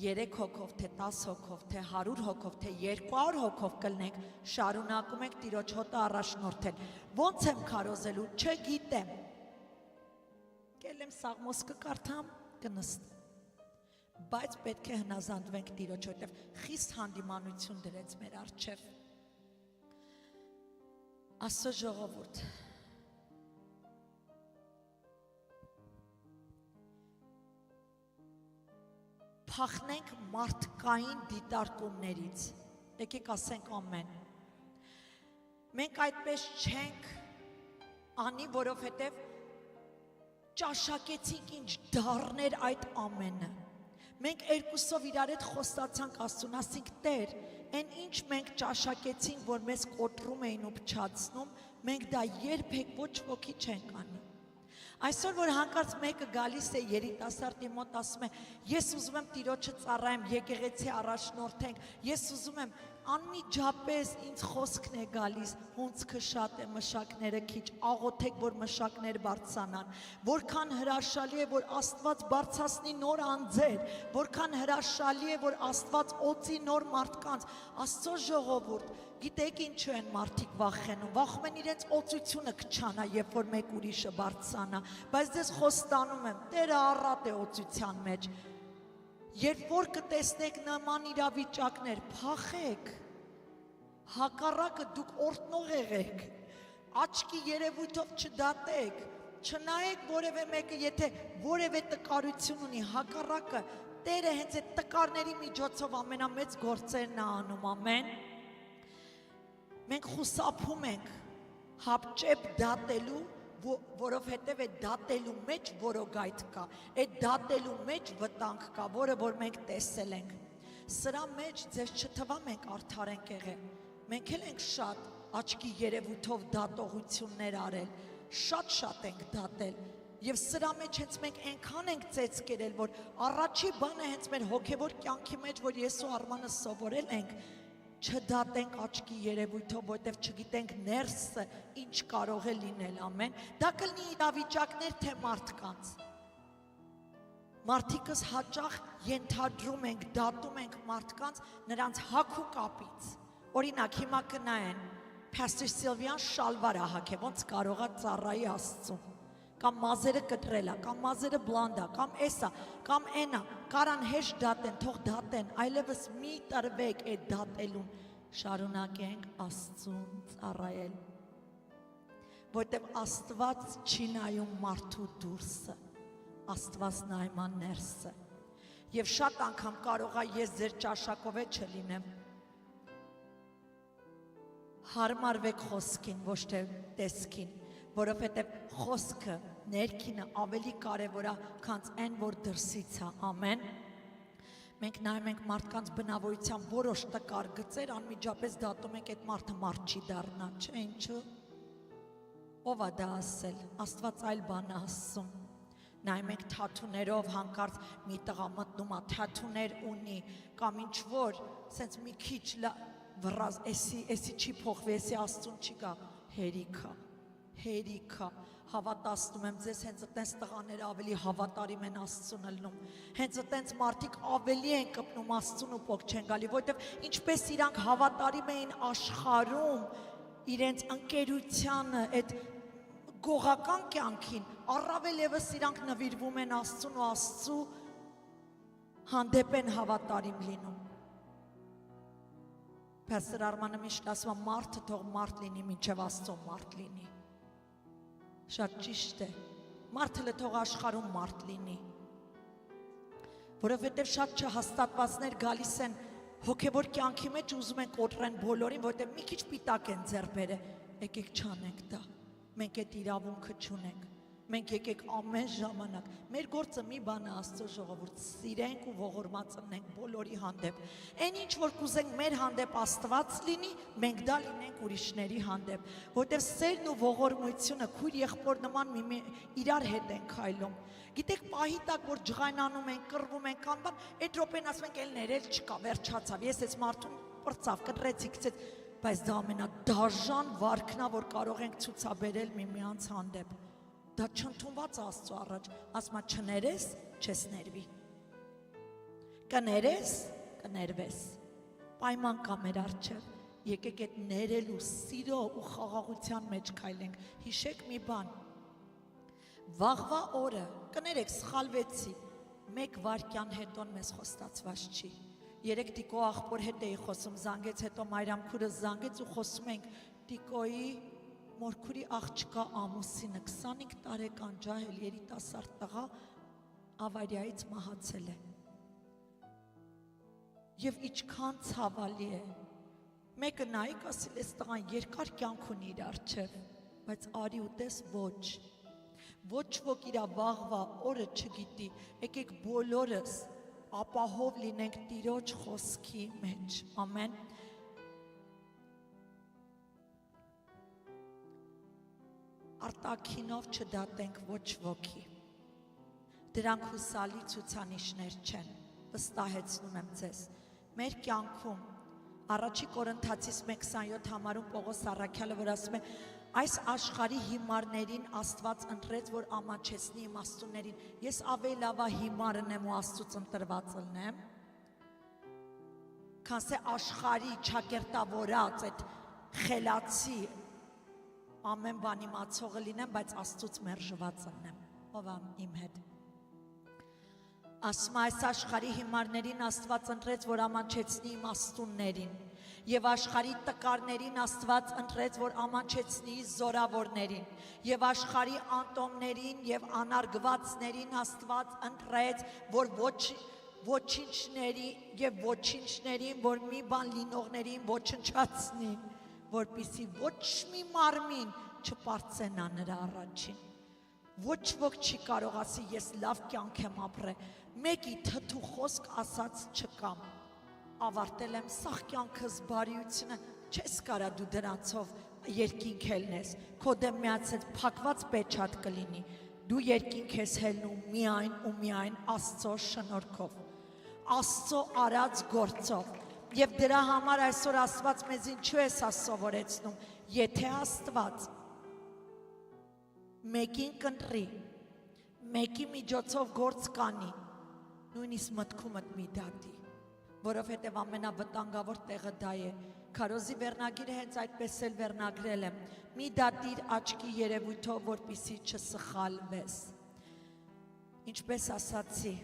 3 հոգով, թե 10 հոգով, թե 100 հոգով, թե 200 հոգով կլնենք, շարունակում ենք Տիրոջ հոտը առաջնորդել։ Ոնց եմ քարոզելու, չգիտեմ։ Կել եմ Սաղմոս կկարդամ, կնստեմ։ Բայց պետք է հնազանդվենք Տիրոջ, որտեղ խիստ հանդիմանություն դրեց մեր առջև։ Աստծո ժողովուրդ, փախնենք մարդկային դիտարկումներից, եկեք ասենք ամեն։ Մենք այդպես չենք անի, որովհետև ճաշակեցինք ինչ դառներ այդ ամենը։ Մենք երկուսով իրար հետ խոստացանք Աստծուն, ասինք Տեր, այն ինչ մենք ճաշակեցինք, որ մեզ կոտրում էին ու փչացնում, մենք դա երբեք ոչ ոքի չենք անի։ Այսօր որ հանկարծ մեկը գալիս է երիտասարդի մոտ ասում է, ես ուզում եմ Տիրոջը ծառայեմ, եկեղեցի առաջնորդենք, ես ուզում եմ անմիջապես ինձ խոսքն է գալիս, հունցքը շատ է, մշակները քիչ, աղոթեք, որ մշակներ բարձրանան, որքան հրաշալի է, որ Աստված բարձրացնի նոր անձեր, որքան հրաշալի է, որ Աստված օծի նոր մարդկանց, Աստծո ժողովուրդ, գիտեք ինչու են մարդիկ վախենում, վախում են իրենց օծությունը կչանա, երբ որ մեկ ուրիշը բարձրանա, բայց ձեզ խոստանում եմ, Տերը առատ է օծության մեջ, երբ որ կտեսնեք նման իրավիճակներ, փախեք, հակառակը դուք օրհնող եղեք, աչքի երևույթով չդատեք, չնայեք որևէ մեկը, եթե որևէ տկարություն ունի, հակառակը Տերը հենց այդ տկարների միջոցով ամենամեծ գործերն է անում, ամեն։ Մենք խուսափում ենք հապճեպ դատելու, որովհետև այդ դատելու մեջ որոգայթ կա, այդ դատելու մեջ վտանգ կա, որը որ մենք տեսել ենք։ Սրա մեջ ձեզ չթվա մենք արդար ենք եղել, մենք էլ ենք շատ աչքի երևույթով դատողություններ արել, շատ ենք դատել, և սրա մեջ հենց մենք այնքան ենք ծեծ կերել, որ առաջի բանը հենց մեր հոգևոր կյանքի մեջ, որ ես ու Արմանը սովորել ենք, չդատենք աչքի երևույթով, որտև չգիտենք ներսը ինչ կարող է լինել, ամեն, դա կլինի իրավիճակներ, թե մարդկանց։ Մարդիկս հաճախ ենթադրում ենք, դատում ենք մարդկանց նրանց հագու կապից։ Օրինակ, հիմա կնայեն, Pastor Սիլվիան շալվար է հագել, ոնց կարող է ծառայի Աստծուն։ Կամ մազերը կտրելա, կամ մազերը բլանդա, կամ էսա, կամ էնա, կարան հեշտ դատեն, թող դատեն, այլևս մի տրվեք այդ դատելուն, շարունակենք Աստծուն ծառայել, որտև Աստված չի նայում մարդու դուրսը, Աստված նայում է ներսը, և շատ անգամ կարող է ես ձեր ճաշակով է չլինեմ, հարմարվեք խոսքին, ոչ թե տեսքին, որովհետև խոսքը ներքինը ավելի կարևոր է, քան այն, որ դրսից է, ամեն։ Մենք նայում ենք մարդկանց բնավորության որոշ տկար գծեր, անմիջապես դատում ենք այդ մարդը մարդ չի դառնա, չէ՞ ինչու։ Ով է դա ասել, Աստված այլ բան է ասում։ Նայում ենք թաթուներով, հանկարծ մի տղա մտնում է, թաթուներ ունի, կամ ինչ որ, սենց մի քիչ վռազ, էսի չի փոխվի, էսի Աստծուն չի գա։ հերիքա, հավատացնում եմ ձեզ, հենց այդպես տղաները ավելի հավատարիմ են Աստծուն ելնում, հենց այդպես մարդիկ ավելի են կպնում Աստծուն ու փոք չեն գալի, որովհետև ինչպես իրանք հավատարիմ էին աշխարհում, իրենց ընկերությանը, այդ գողական կյանքին, առավել ևս իրանք նվիրվում են Աստծուն ու Աստծու հանդեպ են հավատարիմ լինում։ Պաստոր Արմանը միշտ ասում է մարդը թող մարդ լինի, մինչև Աստծո մարդ լինի։ Շատ ճիշտ է։ Մարդը թող աշխարհում մարդ լինի։ Որովհետև շատ չհաստատվածներ գալիս են հոգևոր կյանքի մեջ ուզում են կոտրեն բոլորին, որովհետև մի քիչ պիտակ են ձեռք բերել, եկեք չանենք դա։ Մենք այդ իրավունքը չունենք։ Մենք եկեք ամեն ժամանակ։ Մեր գործը մի բան է Աստծո ժողովուրդ, սիրենք ու ողորմած լինենք բոլորի հանդեպ։ Այն ինչ որ կուզենք մեր հանդեպ Աստված լինի, մենք դա լինենք ուրիշների հանդեպ, որտեղ սերն ու ողորմությունը քույր եղբոր նման իրար հետ են քայլում։ Գիտեք, պահի տակ որ ջղայնանում են, կռվում են, կան բան, այդ րոպեն ասում ենք, էլ ներել չկա, վերջացավ։ Ես այս մարդուն պրծավ, կտրեցի, գցեց, բայց դա ամենադաժան վարքն է, որ կարող ենք ցուցաբերել միմյանց հանդեպ։ Դա չընդունված Աստծո առաջ, ասում է չներես, չես ներվի։ Կներես, կներվես։ Պայման կա մեր առջև։ Եկեք այդ ներելու, սիրո ու խաղաղության մեջ քայլենք։ Հիշեք մի բան։ Վաղվա օրը, կներեք, սխալվեցի, 1 վայրկյան հետո մեզ խոստացված չի։ Երեք Տիկո աղբոր հետ էի խոսում, զանգեց, հետո Մարիամ քուրը զանգեց ու խոսում ենք Տիկոյի մորքուրի աղջկա ամուսինը 25 տարեկան ջահել երիտասարդ տղա ավարիայից մահացել է։ Եվ ինչքան ցավալի է։ Մեկը նայեք, ասել էս տղան երկար կյանք ունի իր առջև, բայց արի ու տես ոչ ոք իր վաղվա օրը չգիտի, եկեք բոլորս ապահով լինենք Տիրոջ խոսքի մեջ, ամեն։ Արտաքինով չդատենք ոչ ոքի, դրանք հուսալի ցուցանիշներ չեն, վստահեցնում եմ ձեզ, մեր կյանքում, առաջի Կորինթացիս 1:27 համարում Պողոս Առաքյալը, որ ասում է, այս աշխարհի հիմարներին Աստված ընտրեց, որ ամաչեցնի իմաստուններին, ես ավելի լավ հիմարն եմ ու Աստծուց ընտրված ելնեմ, քան թե աշխարհի ճակերտավորած այդ խելացի ամեն բան իմացողը լինեմ, բայց Աստծուց մերժված ելնեմ, ով իմ հետ։ Ասում է, այս աշխարհի հիմարներին Աստված ընտրեց, որ ամաչեցնի իմաստուններին, եւ աշխարհի տկարներին Աստված ընտրեց, որ ամաչեցնի զորավորներին, եւ աշխարհի անտոմներին եւ անարգվածներին Աստված ընտրեց, որ ոչինչների եւ ոչինչներին, որ մի բան լինողներին ոչնչացնի, որպեսզի ոչ մի մարմին չպարծենա նրա առաջին։ Ոչ ոք չի կարող ասի, ես լավ կյանք եմ ապրել, մեկի թթու խոսք ասած չկամ, ավարտել եմ սաղ կյանքս բարիությունը, չես կարա դու դրանցով երկինք հելնես, քո դեմ միացած փակված պեչատ կլինի, դու երկինք ես հելնում միայն ու միայն Աստծո շնորհքով, Աստծո արած գործով, եւ դրա համար այսօր Աստված մեզ ինչու է սա սովորեցնում, եթե Աստված մեկին կընտրի, մեկի միջոցով գործ կանի, նույնիսկ մտքումդ մի դատի, որովհետև ամենավտանգավոր տեղը դա է, Քարոզի վերնագիրը հենց այդպես էլ վերնագրել եմ, մի դատիր աչքի երևույթով, որպեսզի չսխալվես, ինչպես ասացի,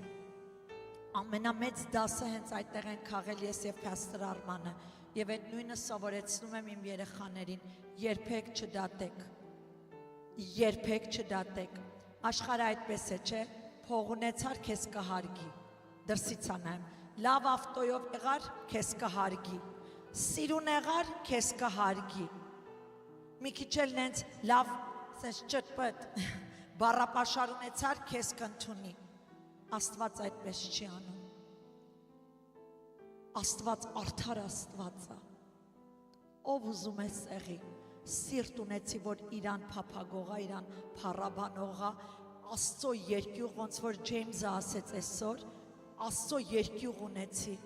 ամենամեծ դասը հենց այդտեղ են քաղել ես եւ Պաստոր Արմանը, եւ այդ նույնը սովորեցնում եմ իմ երեխաներին, երբեք չդատեք, աշխարհը այդպես է, չէ, փող ունեցար, քեզ կհարգի, դրսից անեմ, լավ ավտոյով եղար, քեզ կհարգի, սիրուն եղար, քեզ կհարգի, մի քիչ էլ նենց լավ, սենց ճտպտ, բառապաշար ունեցար, քեզ կընդունի, Աստված այդպես չի անում, Աստված արդար Աստված է, ով ուզում է սեղի, սիրտ ունեցի, որ իրան փափագողա, իրան փառաբանողա, Աստծո երկյուղ, ոնց որ Ջեյմսը ասեց այսօր, Աստծո երկյուղ ունեցի,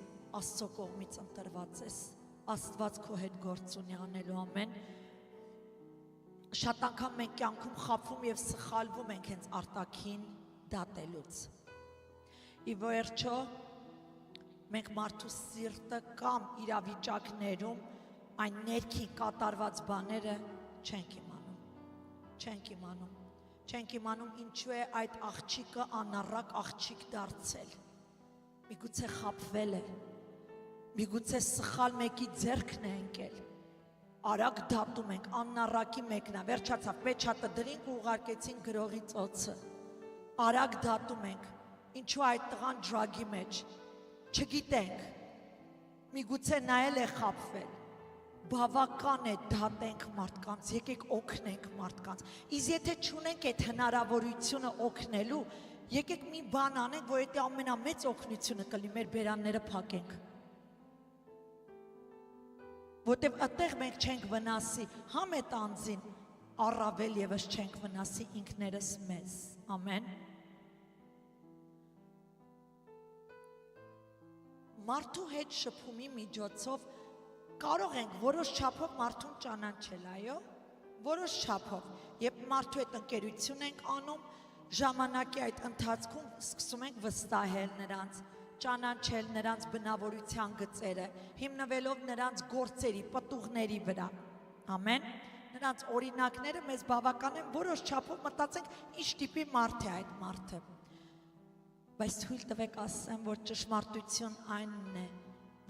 Աստծո կողմից ընտրված ես, Աստված քո հետ գործ ունի անելու, ամեն, շատ անգամ մենք կյանքում խաբվում եւ սխալվում ենք հենց արտաքին դատելուց։ Ի վերջո մենք մարդու սիրտը կամ իրավիճակներում այն ներքին կատարված բաները չենք իմանում։ Չենք իմանում ինչու է այդ աղջիկը անառակ աղջիկ դարձել։ Միգուցե խաբվել է, միգուցե սխալ մեկի ձեռքն է ընկել։ Արագ դատում ենք, անառակի մեկն է, վերջացավ, պեչատը դրինք ու ուղարկեցին գրողի ծոցը։ Արագ դատում ենք, ինչու այդ տղան դրագի մեջ, չգիտենք, միգուցե նայել է խաբվել։ Բավական է դատենք մարդկանց, եկեք օգնենք մարդկանց։ Իսկ եթե չունենք այդ հնարավորությունը օգնելու, եկեք մի բան անենք, որ այդ ամենամեծ օգնությունը կլինի, մեր բերանները փակենք։ Որտեւ այդտեղ մենք չենք վնասի, համ այդ անձին առավել եւս չենք վնասի ինքներս մեզ։ Ամեն։ Մարդու հետ շփումի միջոցով կարող ենք որոշ չափով մարդուն ճանաչել, այո, որոշ չափով։ Երբ մարդու հետ ընկերություն ենք անում, ժամանակի այդ ընթացքում սկսում ենք վստահել նրանց, ճանաչել նրանց բնավորության գծերը, հիմնվելով նրանց գործերի, պտուղների վրա։ Ամեն։ Նրանց օրինակները մեզ բավական են, որոշ չափով մտածենք, ինչ տիպի մարդ է այդ մարդը։ Բայց թույլ տվեք ասեմ, որ ճշմարտություն այնն է,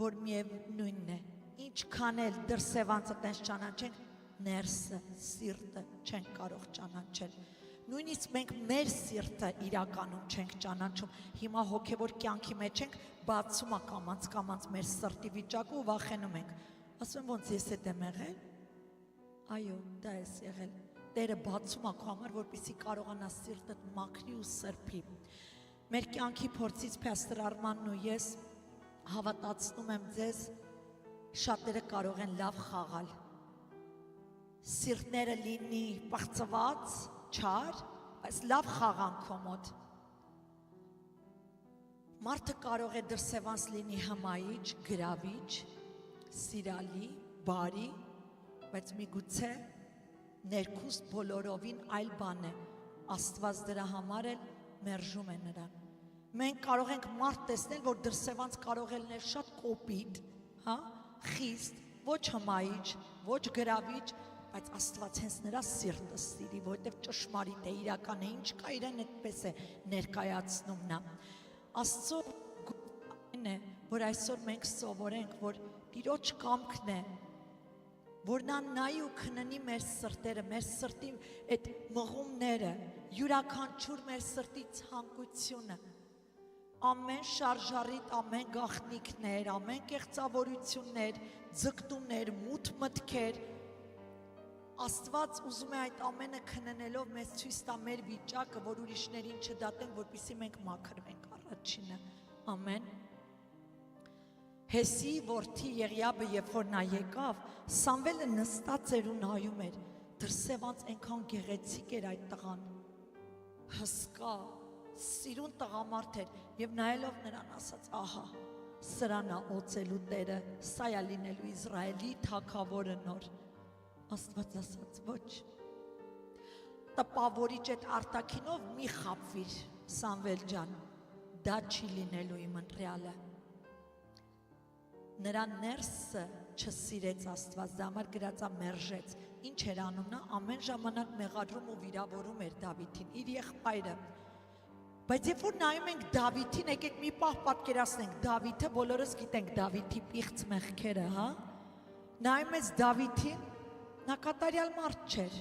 որ միևնույնն է, ինչքան էլ դրսևանցը տենց ճանաչենք, ներսը, սիրտը չենք կարող ճանաչել։ Նույնիսկ մենք մեր սիրտը իրականում չենք ճանաչում։ Հիմա հոգևոր կյանքի մեջ ենք, բացում է կամաց մեր սրտի վիճակը ու վախենում ենք։ Ասում եմ, ոնց ես հետ եմ եղել։ Այո, դա էս եղել։ Տերը բացում է քո համար, որպեսզի կարողանա սիրտդ մաքրի ու սրբի։ Մեր կյանքի փորձից Փաստոր Արմանն ու ես հավատացնում եմ ձեզ, շատերը կարող են լավ խաղալ։ Սիրտները լինի պղծված, չար, բայց լավ խաղան քո մոտ։ Մարդը կարող է դրսևանց լինի հմայիչ, գրավիչ, սիրալի, բարի, բայց միգուցե ներքուստ բոլորովին այլ բան է։ Աստված դրա համար էլ մերժում է նրան։ Մենք կարող ենք մարդ տեսնել, որ դրսևանց կարող է լինել շատ կոպիտ, խիստ, ոչ հմայիչ, ոչ գրավիչ, բայց Աստված հենց նրա սիրտը սիրի, որտեղ ճշմարիտ է, իրական է, ինչ կա իրեն այդպես է ներկայացնում նա։ Աստծո այն է, որ այսօր մենք սովորենք, որ Տիրոջ կամքն է, որ նա նայի ու քննի մեր սրտերը, մեր սրտի այդ մղումները, յուրաքանչյուր մեր սրտի ցանկությունը, ամեն շարժառիթ, ամեն գաղտնիքներ, ամեն կեղծավորություններ, ձգտումներ, մութ մտքեր, Աստված ուզում է այդ ամենը քննելով մեզ ցույց տա մեր վիճակը, որ ուրիշներին չդատենք, որպեսզի մենք մաքրվենք առաջինը։ Ամեն։ Հեսի որդի Եղիաբը, երբ որ նա եկավ, Սամվելը նստած էր ու նայում էր, դրսևանց այնքան գեղեցիկ էր այդ տղան, հսկա, սիրուն տղամարդ էր, եւ նայելով նրան ասաց, ահա, սրան է օծելու Տերը, սա է լինելու Իսրայելի թագավորը նոր։ Աստված ասաց, ոչ, տպավորիչ այդ արտաքինով մի խաբվիր, Սամվել ջան, դա չի լինելու իմ ընտրյալը։ Նրա ներսը չսիրեց Աստված, դա համար գրածա մերժեց, ինչ էր անում նա, ամեն ժամանակ մեղադրում ու վիրավորում էր Դավիթին, իր եղբայրը։ Բայց երբ որ նայում ենք Դավիթին, եկեք մի պահ պատկերացնենք, Դավիթը բոլորս գիտենք Դավիթի պիղծ մեղքերը, նայում ես Դավիթին, նա կատարյալ մարդ չէր,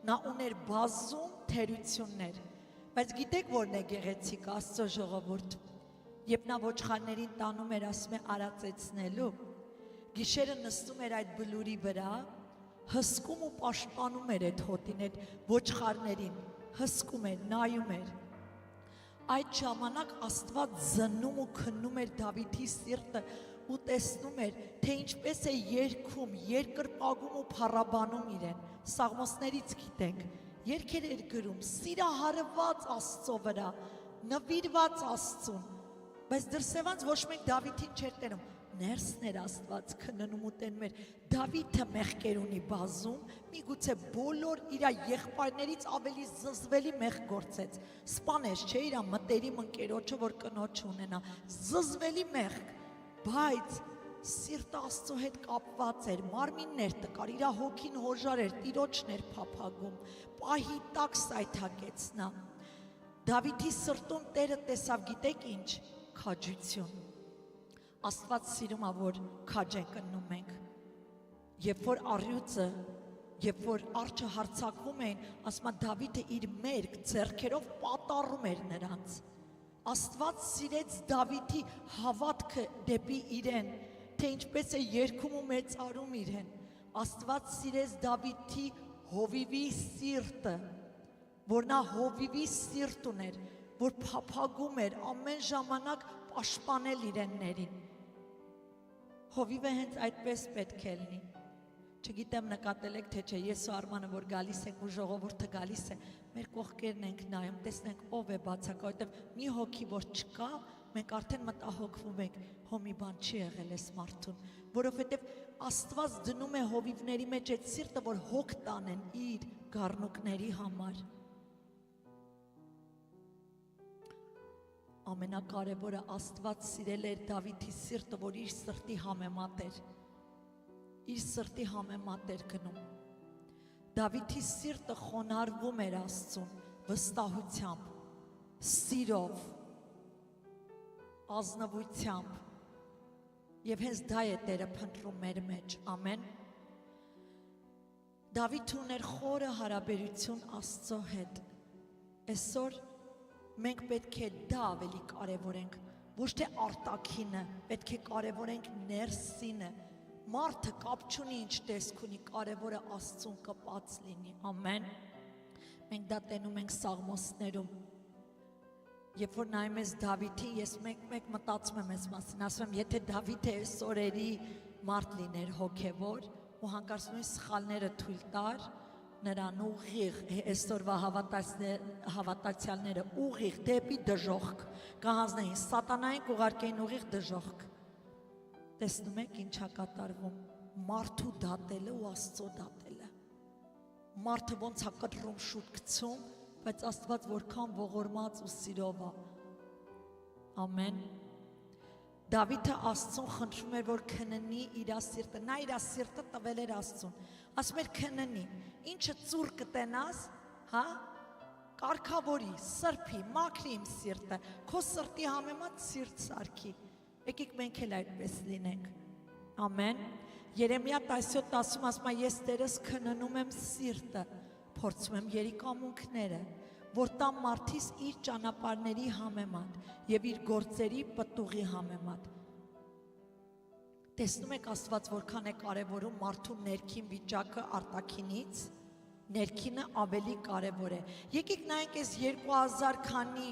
նա ուներ բազում թերություններ, բայց գիտեք որն է գեղեցիկ Աստծո ժողովուրդ, երբ նա ոչխարներին տանում էր, ասում է արածեցնելու, գիշերը նստում էր այդ բլուրի վրա, հսկում ու պաշտպանում էր այդ հոտին, այդ ոչխարներին, հսկում էր, նայում էր, այդ ժամանակ Աստված զննում ու քննում էր Դավիթի սիրտը ու տեսնում էր, թե ինչպես է երգում, երկրպագում ու փառաբանում իրեն, Սաղմոսներից գիտենք, երգեր էր գրում, սիրահարված Աստծո վրա, նվիրված Աստծուն, Բայց դրսևանց ոչ մեկ Դավիթին չէր տենում, ներսներ Աստված քննում ուտեն մեր, Դավիթը մեղքեր ունի բազում, միգուցե բոլոր իր եղբայրներից ավելի զզվելի մեղք գործեց, սպանեց, չէ, իր մտերիմ ընկերոջը, որ կնոջ ունենա, զզվելի մեղք, բայց սիրտը Աստծո հետ կապված էր, մարմիններ տկար, իր հոգին հոժար էր, տիրոջն էր փափագում, պահի տակ սայթակեց նա, Դավիթի սրտում Տերը տեսավ, գիտեք ինչ, քաջություն, Աստված սիրում է, որ քաջ ենք ըննում ենք, երբ որ առյուծը, երբ որ արջը հարձակվում էին, ասում է Դավիթը իր մերկ ձեռքերով պատառում էր նրանց, Աստված սիրեց Դավիթի հավատքը դեպի իրեն, թե ինչպես է երգում ու մեծարում իրեն, Աստված սիրեց Դավիթի հովիվի սիրտը, որ նա հովիվի սիրտ ուներ, որ փափագում էր ամեն ժամանակ պաշտպանել իրեններին, հովիվը հենց այդպես պետք է լինի, չգիտեմ նկատել եք թե չէ, ես ու Արմանը որ գալիս ենք ու ժողովուրդը գալիս է, մեր կողքերն ենք նայում, տեսնենք ով է բացակա, որտեվ մի հոգի որ չկա, մենք արդեն մտահոգվում ենք, հո մի բան չի եղել էս մարդուն, որովհետև Աստված դնում է հովիվների մեջ այդ սիրտը, որ հոգ տանեն իր գառնուկների համար, ամենակարևորը Աստված սիրել էր Դավիթի սիրտը, որ իր սրտի համեմատ էր, իր սրտի համեմատ էր գնում, Դավիթի սիրտը խոնարհվում էր Աստծուն, վստահությամբ, սիրով, ազնվությամբ, եւ հենց դա է Տերը փնտրում մեր մեջ, ամեն, Դավիթ ուներ խորը հարաբերություն Աստծո հետ, այսօր մենք պետք է դա ավելի կարևորենք, ոչ թե արտաքինը, պետք է կարևորենք ներսինը, մարդը կապ չունի ինչ տեսք ունի, կարևորը Աստծուն կպած լինի, ամեն, մենք դա տենում ենք Սաղմոսներում, երբ որ նայում ես Դավիթին, ես մեկ մտածում եմ այս մասին, ասում եմ, եթե Դավիթը այս օրերի մարդ լիներ հոգևոր, ու հանկարծ նույն սխալները թույլ տար, նրան ուղիղ, այսօրվա հավատացյալները ուղիղ դեպի դժոխք կհանձնեին, սատանային կուղարկեին ուղիղ դժոխք, տեսնում եք ինչա կատարվում, մարդու դատելը ու Աստծո դատելը, մարդը ոնց է կտրում շուտ գցում, բայց Աստված որքան ողորմած ու սիրով է, ամեն, Դավիթը Աստծուն խնդրում էր, որ քննի իր սիրտը, նա իր սիրտը տվել էր Աստծուն, ասում էր քննի, ինչը ծուր կտենաս, հա, կարգավորի, սրբի, մաքրի իմ սիրտը, քո սրտի համեմատ սիրտ սարքի, եկեք մենք էլ այդպես լինենք, ամեն, Երեմիա 17 ասում, ասում է, ես Տերս քննում եմ սիրտը, փորձում եմ երիկամունքները, որ տամ մարդիս իր ճանապարհների համեմատ եւ իր գործերի պտուղի համեմատ։ Տեսնում եք Աստված որքան է կարևորում մարդու ներքին վիճակը արտաքինից, ներքինը ավելի կարևոր է։ Եկեք նայենք այս 2000 քանի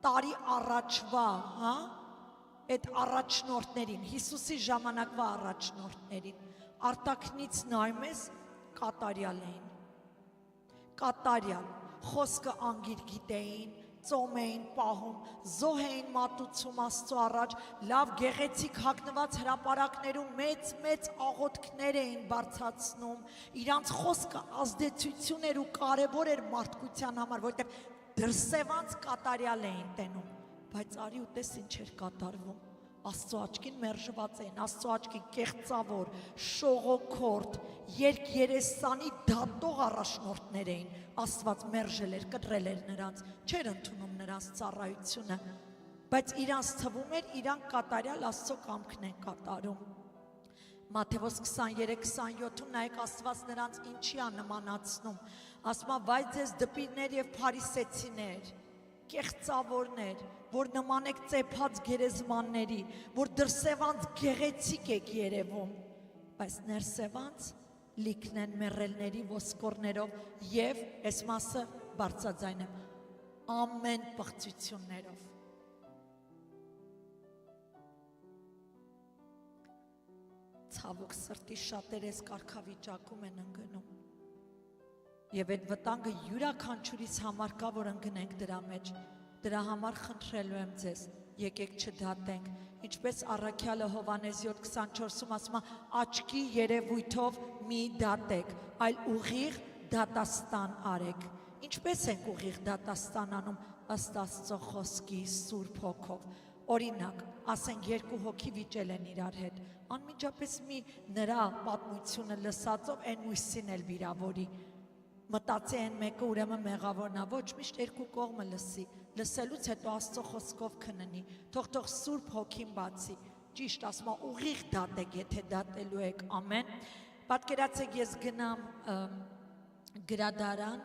տարի առաջվա, հա, այդ առաջնորդներին, Հիսուսի ժամանակվա առաջնորդներին, արտաքնից նայում ես կատարյալ էին, կատարյալ, խոսքը անգիր գիտեին, ծոմ էին պահում, զոհ էին մատուցում Աստծո առաջ, լավ գեղեցիկ հագնված հրապարակներում մեծ աղոթքներ էին բարձրացնում, իրանց խոսքը ազդեցություն էր ու կարևոր էր մարդկության համար, որովհետև դրսևանց կատարյալ էին տենում, բայց արի ու տես ինչ էր կատարվում, Աստծո աչքին մերժված էին, Աստծո աչքին կեղծավոր, շողոքորթ, երգերեսանի դատող առաջնորդներ էին, Աստված մերժել էր, կտրել էր նրանց, չէր ընդունում նրանց ծառայությունը, բայց իրանց թվում էր, իրանք կատարյալ Աստծո կամքն են կատարում։ Մատթեոս 23-27-ում նայեք Աստված նրանց ինչի է նմանացնում, ասում է վայ ձեզ դպիրներ և փարիսեցիներ, կեղծավորներ, որ նման եք ծեփած գերեզմանների, որ դրսևանց գեղեցիկ եք երևում, բայց ներսևանց լիքն են մեռելների ոսկորներով և այս մասը բարձրաձայն եմ, ամեն պղծություններով։ Ցավոք սրտի շատեր այս կարգավիճակում են ընկնում։ Եվ այդ վտանգը յուրաքանչյուրից համար կա, որ ընկնենք դրա մեջ, դրա համար խնդրելու եմ ձեզ, եկեք չդատենք, ինչպես առաքյալը Հովանես 7:24-ում ասում է, աչքի երևույթով մի դատեք, այլ ուղիղ դատաստան արեք։ Ինչպես ենք ուղիղ դատաստան անում ըստ Աստծո խոսքի Սուրբ Հոգով։ Օրինակ, ասենք երկու հոգի վիճել են իրար հետ, անմիջապես մի նրա պատմությունը լսածով այն ույսին էլ վիրավորի։ Մտածի են մեկը ուրեմն մեղավորն է, ոչ միշտ երկու կողմը լսի, լսելուց հետո Աստծո խոսքով քննի, թող Սուրբ Հոգին բացի, ճիշտ ասում է ուղիղ դատեք, եթե դատելու եք, ամեն։ Պատկերացեք ես գնամ գրադարան,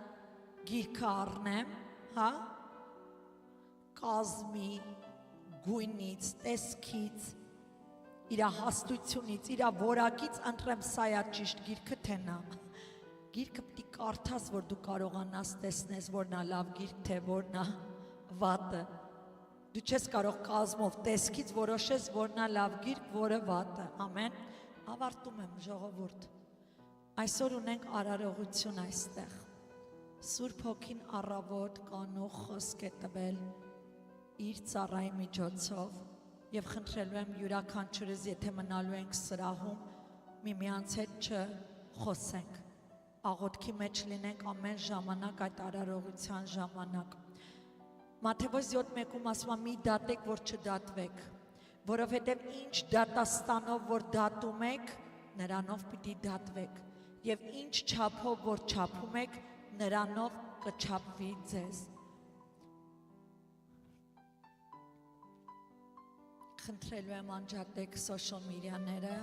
գիրքը առնեմ, հա, կազմի, գույնից, տեսքից, իրա հաստությունից, իրա որակից ընտրեմ սա է ճիշտ գիրքը թե նա։ Գիրքը պիտի կարդաս, որ դու կարողանաս տեսնես, որն է լավ գիրք, թե որն է վատը։ Դու չես կարող կազմով տեսքից որոշես, որն է լավ գիրք, որը վատը։ Ամեն։ Ավարտում եմ, ժողովուրդ։ Այսօր ունենք արարողություն այստեղ։ Սուրբ Հոգին առավոտ կանող խոսք է տվել իր ծառայի միջոցով եւ խնդրելու եմ յուրաքանչյուրս, եթե մնալու ենք սրահում, միմյանց հետ չխոսենք, աղոթքի մեջ լինենք ամեն ժամանակ, այդ արարողության ժամանակ։ Մատթեոս 7:1-ում ասում է՝ մի դատեք, որ չդատվեք, որովհետև ինչ դատաստանով որ դատում եք, նրանով պիտի դատվեք, եւ ինչ չափով որ չափում եք, նրանով կչափվի ձեզ։ Խնդրելու եմ անջատեք սոշիալ մեդիաները,